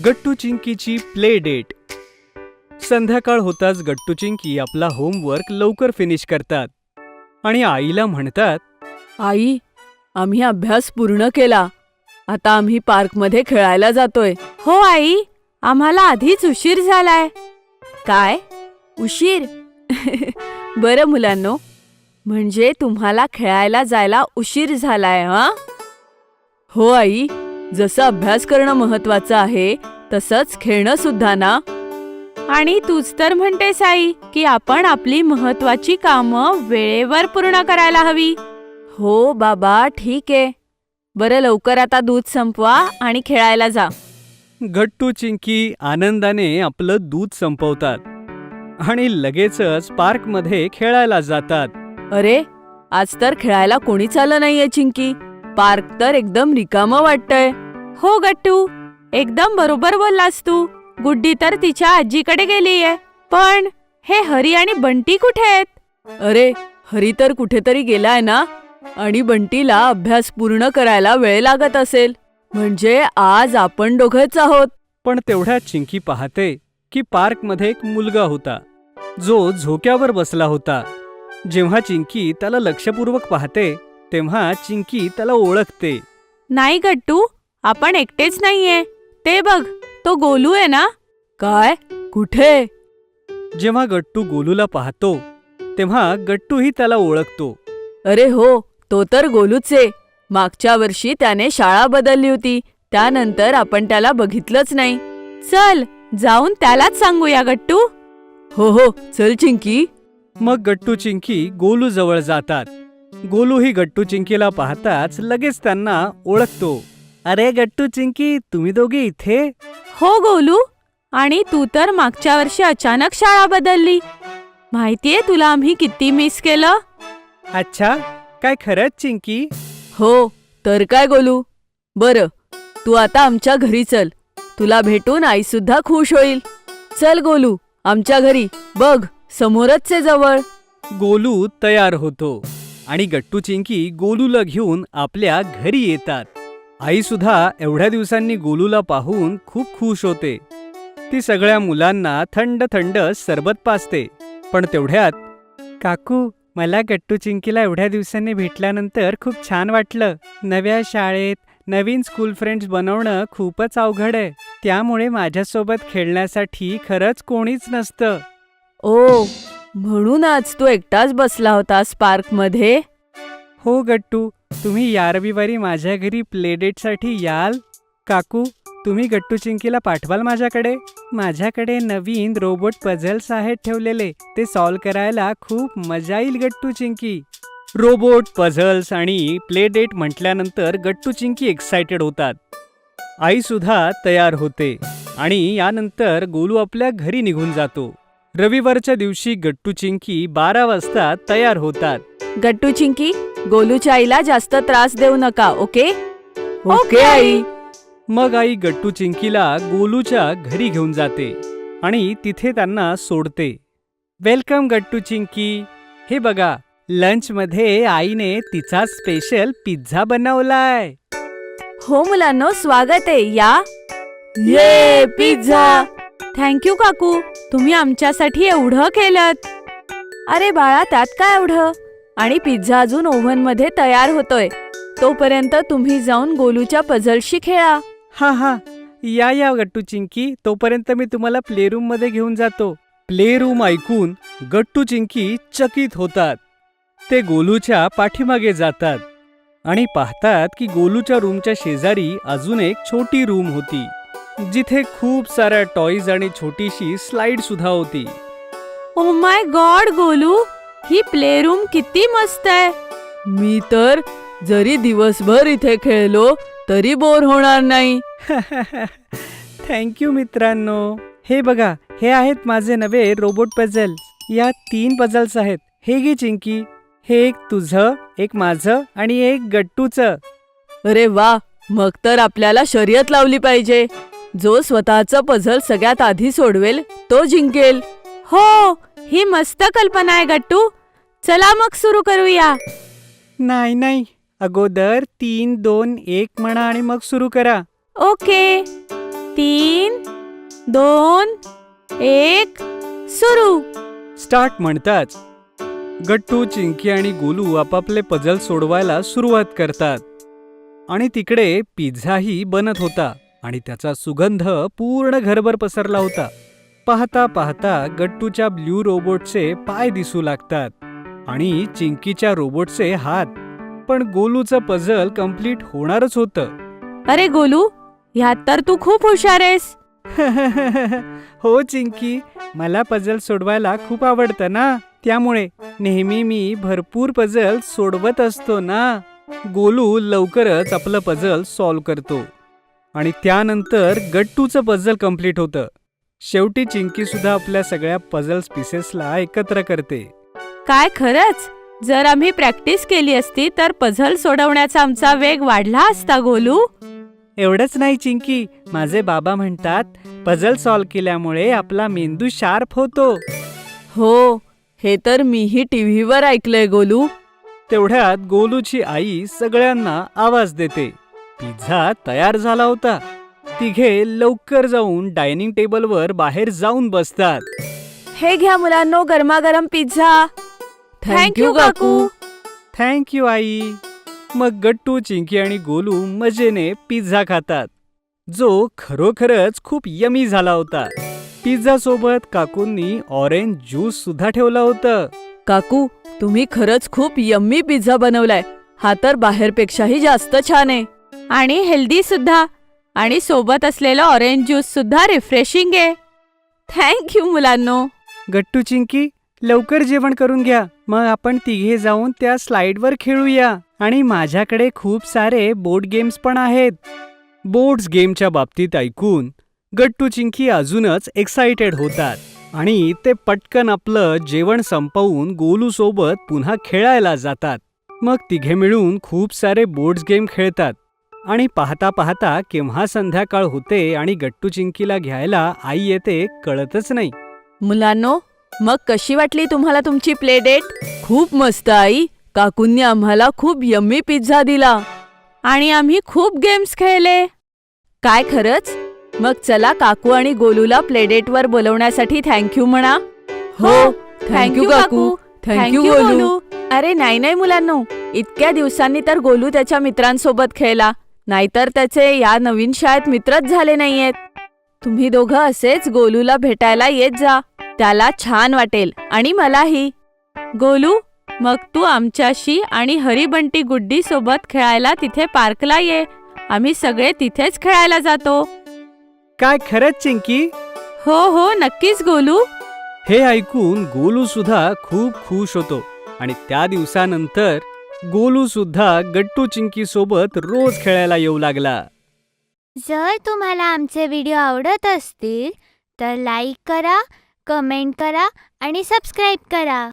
गट्टू चिंकीची play date. संध्याकाळ होताच गट्टू चिंकी आपला होमवर्क लवकर फिनिश करतात आणि आईला म्हणतात, आई, आम्ही अभ्यास पूर्ण केला. आता आम्ही पार्कमध्ये खेळायला जातोय. हो आई, आम्हाला आधीच उशीर झालाय. काय उशीर? बरं मुलांनो, म्हणजे तुम्हाला खेळायला जायला उशीर झालाय हा? हो आई, जसं अभ्यास करणं महत्वाचं आहे तसंच खेळणं सुद्धा ना. आणि तूच तर म्हणतेस आई की आपण आपली महत्वाची कामं वेळेवर पूर्ण करायला हवी. हो बाबा, ठीक आहे. बरं, लवकर आता दूध संपवा आणि खेळायला जा. गट्टू चिंकी आनंदाने आपलं दूध संपवतात आणि लगेचच पार्कमध्ये खेळायला जातात. अरे, आज तर खेळायला कोणीच आलं नाहीये चिंकी. पार्क तर एकदम रिकामं वाटतंय. हो गट्टू, एकदम बरोबर बोललास तू. गुड्डी तर तिच्या आजीकडे गेलीये. पण हे हरी आणि बंटी कुठे आहेत? अरे, हरी तर कुठेतरी गेलाय ना. आणि बंटीला अभ्यास पूर्ण करायला वेळ लागत असेल. म्हणजे आज आपण दोघंच आहोत. पण तेवढ्यात चिंकी पाहते की पार्कमध्ये एक मुलगा होता जो झोक्यावर बसला होता. जेव्हा चिंकी त्याला लक्षपूर्वक पाहते तेव्हा चिंकी त्याला ओळखते. नाही गट्टू, आपण एकटेच नाहीये. ते बघ, तो गोलू आहे ना. काय? कुठे? जेव्हा गट्टू गोलूला पाहतो तेव्हा गट्टूही त्याला ओळखतो. अरे हो, तो तर गोलूच आहे. मागच्या वर्षी त्याने शाळा बदलली होती. त्यानंतर आपण त्याला बघितलंच नाही. चल जाऊन त्यालाच सांगूया गट्टू. हो हो, चल चिंकी. मग गट्टू चिंकी गोलू जवळ जातात. गोलूही गट्टू चिंकीला पाहताच लगेच त्यांना ओळखतो. अरे गट्टू चिंकी, तुम्ही दोघे इथे? हो गोलू, आणि तू तर मागच्या वर्षी अचानक शाळा बदलली. माहितीये तुला आम्ही किती मिस केलं. अच्छा, काय खरंच चिंकी? हो तर काय गोलू. बरं, तू आता आमच्या घरी चल. तुला भेटून आई सुद्धा खुश होईल. चल गोलू, आमच्या घरी. बघ, समोरच आहे जवळ. गोलू तयार होतो आणि गट्टू चिंकी गोलूला घेऊन आपल्या घरी येतात. आई सुद्धा एवढ्या दिवसांनी गोलूला पाहून खूप खुश होते. ती सगळ्या मुलांना थंड थंड सरबत पाजते. पण तेवढ्यात, काकू, मला गट्टू चिंकीला एवढ्या दिवसांनी भेटल्यानंतर खूप छान वाटलं. नव्या शाळेत नवीन स्कूल फ्रेंड्स बनवणं खूपच अवघड आहे. त्यामुळे माझ्यासोबत खेळण्यासाठी खरंच कोणीच नसतं. ओ, म्हणून आज तू एकटाच बसला होतास पार्कमध्ये? हो गट्टू, तुम्ही या रविवारी माझ्या घरी प्लेडेटसाठी याल? काकू, तुम्ही गट्टू चिंकीला पाठवाल माझ्याकडे? माझ्याकडे नवीन रोबोट पझल्स आहेत ठेवलेले. ते सॉल्व करायला खूप मजा येईल गट्टू चिंकी. रोबोट पझल्स आणि प्ले डेट म्हटल्यानंतर गट्टू चिंकी एक्सायटेड होतात. आई सुद्धा तयार होते आणि यानंतर गोलू आपल्या घरी निघून जातो. रविवारच्या दिवशी गट्टू चिंकी 12 वाजता तयार होतात. गट्टू चिंकी, गोलूच्या आईला जास्त त्रास देऊ नका, ओके? Okay I. मग आई गट्टू चिंकीला गोलूच्या घरी घेऊन जाते आणि तिथे त्यांना सोडते. वेलकम गट्टू चिंकी. हे बघा, लंचमध्ये आईने तिचा स्पेशल पिझ्झा बनवलाय. हो मुलांनो, स्वागत आहे. या. ये पिझ्झा. थँक्यू काकू, तुम्ही आमच्यासाठी एवढं केलंत. अरे बाळा, त्यात काय एवढं? आणि पिझ्झा अजून ओव्हनमध्ये तयार होतोय. तोपर्यंत तुम्ही जाऊन गोलूच्या पझलशी खेळा. हा, या गट्टू चिंकी. तोपर्यंत मी तुम्हाला प्ले रूम मध्ये घेऊन जातो. प्ले रूम ऐकून गट्टू चिंकी चकित होतात. ते गोलूच्या पाठीमागे जातात आणि पाहतात की गोलूच्या रूमच्या शेजारी अजून एक छोटी रूम होती, जिथे खूप साऱ्या टॉयज आणि छोटीशी स्लाइड सुद्धा होती. Oh my God Golu, he play room किती मस्त आहे. मी तर जरी दिवसभर इथे खेळलो तरी बोर होणार नाही. थँक्यू मित्रांनो. हे बघा, हे आहेत माझे नवे रोबोट पझल. या 3 पझल्स आहेत. हे घे चिंकी. हे एक तुझं, एक माझं आणि एक गट्टूचं. अरे वा, मग तर आपल्याला शर्यत लावली पाहिजे. जो स्वतःचं पझल सगळ्यात आधी सोडवेल तो जिंकेल. हो, ही मस्त कल्पना आहे गट्टू. चला मग सुरू करूया. नाही, अगोदर 3, 2, 1 म्हणा आणि मग सुरू करा. ओके. 3, 2, 1 सुरू. स्टार्ट म्हणताच गट्टू, चिंकी आणि गोलू आपापले पझल सोडवायला सुरुवात करतात. आणि तिकडे पिझ्झाही बनत होता आणि त्याचा सुगंध पूर्ण घरभर पसरला होता. पाहता पाहता गट्टूच्या ब्ल्यू रोबोटचे पाय दिसू लागतात आणि चिंकीच्या रोबोटचे हात. पण गोलूचं पझल कंप्लीट होणारच होतं. अरे गोलू, ह्यात तर तू खूप हुशार आहेस. हो चिंकी, मला पझल सोडवायला खूप आवडतं ना, त्यामुळे नेहमी मी भरपूर पझल सोडवत असतो ना. गोलू लवकरच आपलं पझल सॉल्व्ह करतो आणि त्यानंतर गट्टूचं पझल कंप्लीट होतं. शेवटी चिंकी सुद्धा आपल्या सगळ्या पझल्स पीसेसला एकत्र करते. काय खरंच? जर आम्ही प्रॅक्टिस केली असती तर पझल सोडवण्याचा आमचा वेग वाढला असता गोलू. एवढंच नाही चिंकी, माझे बाबा म्हणतात पझल सॉल्व्ह केल्यामुळे आपला मेंदू शार्प होतो. हो, हे तर मीही टीव्हीवर ऐकलंय गोलू. तेवढ्यात गोलूची आई सगळ्यांना आवाज देते. पिझ्झा तयार झाला होता. तिघे लवकर जाऊन डायनिंग टेबलवर बाहेर जाऊन बसतात. हे घ्या मुलांनो, गरमागरम पिझ्झा. थँक्यू काकू. थँक यू आई. मग गट्टू, चिंकी आणि गोलू मजेने पिझ्झा खातात, जो खरोखरच खूप यमी झाला होता. पिझ्झा सोबत काकूंनी ऑरेंज ज्यूस सुद्धा ठेवलं होतं. काकू, तुम्ही खरंच खूप यम्मी पिझ्झा बनवलाय. हा तर बाहेरपेक्षाही जास्त छान आहे आणि हेल्दी सुद्धा. आणि सोबत असलेला ऑरेंज ज्यूस सुद्धा रिफ्रेशिंग आहे. थँक्यू मुलांनो. गट्टू, चिंकी, लवकर जेवण करून घ्या. मग आपण तिघे जाऊन त्या स्लाइडवर खेळूया. आणि माझ्याकडे खूप सारे बोर्ड गेम्स पण आहेत. बोर्ड्स गेमच्या बाबतीत ऐकून गट्टू, चिंकी अजूनच एक्साइटेड होतात आणि ते पटकन आपलं जेवण संपवून गोलू सोबत पुन्हा खेळायला जातात. मग तिघे मिळून खूप सारे बोर्ड्स गेम खेळतात आणि पाहता पाहता केव्हा संध्याकाळ होते आणि गट्टू, चिंकीला घ्यायला आई येते कळतच नाही. मुलांनो, मग कशी वाटली तुम्हाला तुमची प्ले डेट? खूप मस्त आई. काकूंनी आम्हाला खूप यम्मी पिझ्झा दिला आणि आम्ही खूप गेम्स खेळले. काय खरंच? मग चला काकू आणि गोलूला प्ले डेटवर बोलवण्यासाठी थँक्यू म्हणा. हो, थँक्यू काकू. थँक्यू गोलू. अरे नाही मुलांनो, इतक्या दिवसांनी तर गोलू त्याच्या मित्रांसोबत खेळला, नाहीतर त्याचे या नवीन शाळेत मित्रच झाले नाहीयेत. तुम्ही दोघं असेच गोलूला भेटायला येत जा. त्याला छान वाटेल आणि मलाही. गोलू, मग तू आमच्याशी आणि हरिबंटी गुड्डी सोबत खेळायला तिथे पार्कला ये. आम्ही सगळे तिथेच खेळायला जातो. काय खरंच चिंकी? हो, नक्कीच गोलू. हे ऐकून गोलू सुद्धा खूप खुश होतो आणि त्या दिवसानंतर गोलू सुद्धा गट्टू, चिंकी सोबत रोज खेळायला येऊ लागला. जर तुम्हाला आमचे व्हिडिओ आवडत असतील तर लाईक करा, कमेंट करा आणि सबस्क्राईब करा.